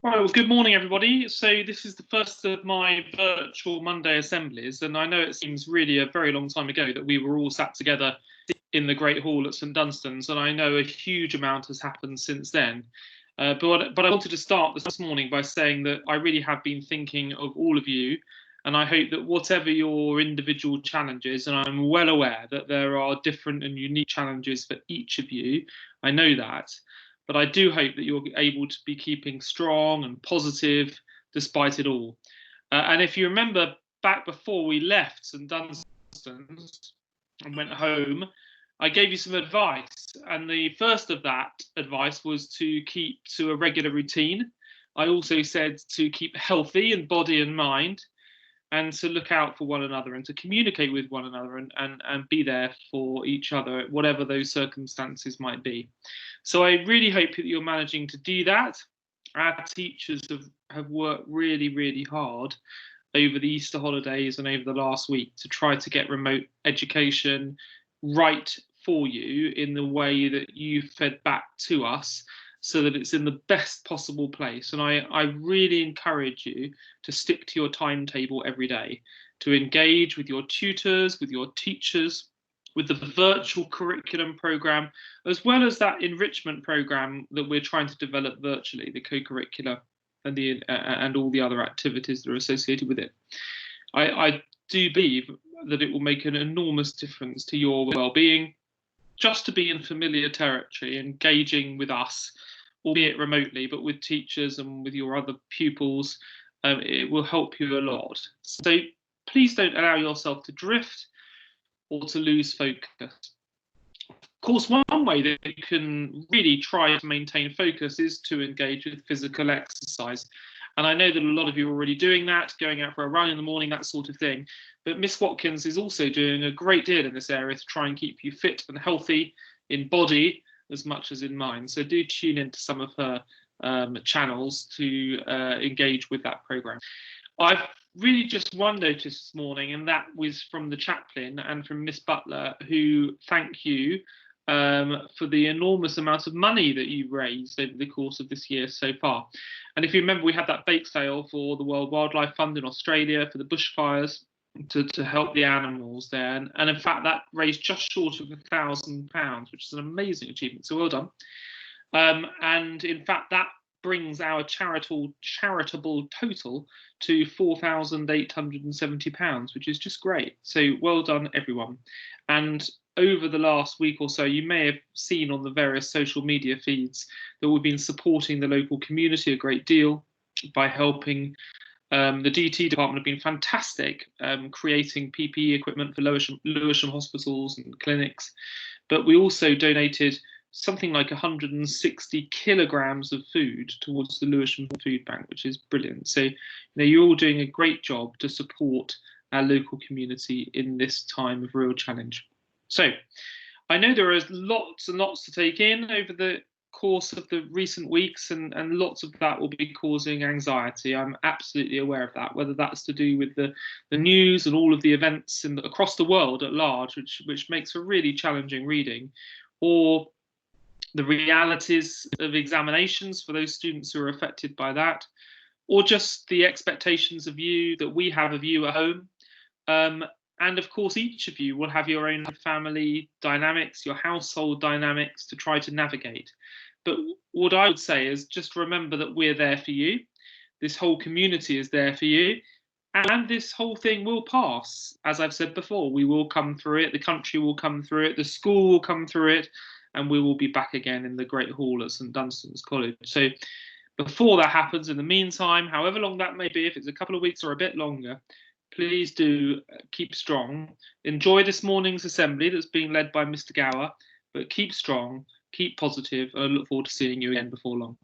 Right, well, good morning, everybody. So this is the first of my virtual Monday assemblies, and I know it seems really a very long time ago that we were all sat together in the Great Hall at St Dunstan's, and I know a huge amount has happened since then. But I wanted to start this morning by saying that I really have been thinking of all of you, and I hope that whatever your individual challenges, and I'm well aware that there are different and unique challenges for each of you, I know that, but I do hope that you're able to be keeping strong and positive despite it all. And if you remember back before we left St Dunstan's and went home, I gave you some advice. And the first of that advice was to keep to a regular routine. I also said to keep healthy in body and mind, and to look out for one another and to communicate with one another and be there for each other, whatever those circumstances might be. So I really hope that you're managing to do that. Our teachers have worked really, really hard over the Easter holidays and over the last week to try to get remote education right for you in the way that you fed back to us, so that it's in the best possible place. And I really encourage you to stick to your timetable every day, to engage with your tutors, with your teachers, with the virtual curriculum program, as well as that enrichment program that we're trying to develop virtually, the co-curricular and all the other activities that are associated with it. I do believe that it will make an enormous difference to your well-being just to be in familiar territory, engaging with us, albeit remotely, but with teachers and with your other pupils. It will help you a lot. So please don't allow yourself to drift or to lose focus. Of course, one way that you can really try to maintain focus is to engage with physical exercise. And I know that a lot of you are already doing that, going out for a run in the morning, that sort of thing. But Miss Watkins is also doing a great deal in this area to try and keep you fit and healthy in body as much as in mind. So do tune into some of her channels to engage with that program. I've really just one notice this morning, and that was from the chaplain and from Miss Butler, who thank you for the enormous amount of money that you've raised over the course of this year so far. And if you remember, we had that bake sale for the World Wildlife Fund in Australia for the bushfires to help the animals there. And in fact, that raised just short of £1,000, which is an amazing achievement. So well done. And in fact, that brings our charitable total to £4,870, which is just great. So well done, everyone. And over the last week or so, you may have seen on the various social media feeds that we've been supporting the local community a great deal by helping. The DT department have been fantastic, creating PPE equipment for Lewisham hospitals and clinics. But we also donated something like 160 kilograms of food towards the Lewisham Food Bank, which is brilliant. So you're all doing a great job to support our local community in this time of real challenge. So I know there are lots and lots to take in over the course of the recent weeks, and lots of that will be causing anxiety. I'm absolutely aware of that, whether that's to do with the news and all of the events across the world at large, which makes for really challenging reading, or the realities of examinations for those students who are affected by that, or just the expectations of you that we have of you at home. And of course, each of you will have your own family dynamics, your household dynamics to try to navigate. But what I would say is just remember that we're there for you. This whole community is there for you. And this whole thing will pass. As I've said before, we will come through it. The country will come through it. The school will come through it. And we will be back again in the Great Hall at St Dunstan's College. So before that happens, in the meantime, however long that may be, if it's a couple of weeks or a bit longer, please do keep strong. Enjoy this morning's assembly that's being led by Mr Gower, but keep strong, keep positive, and I look forward to seeing you again before long.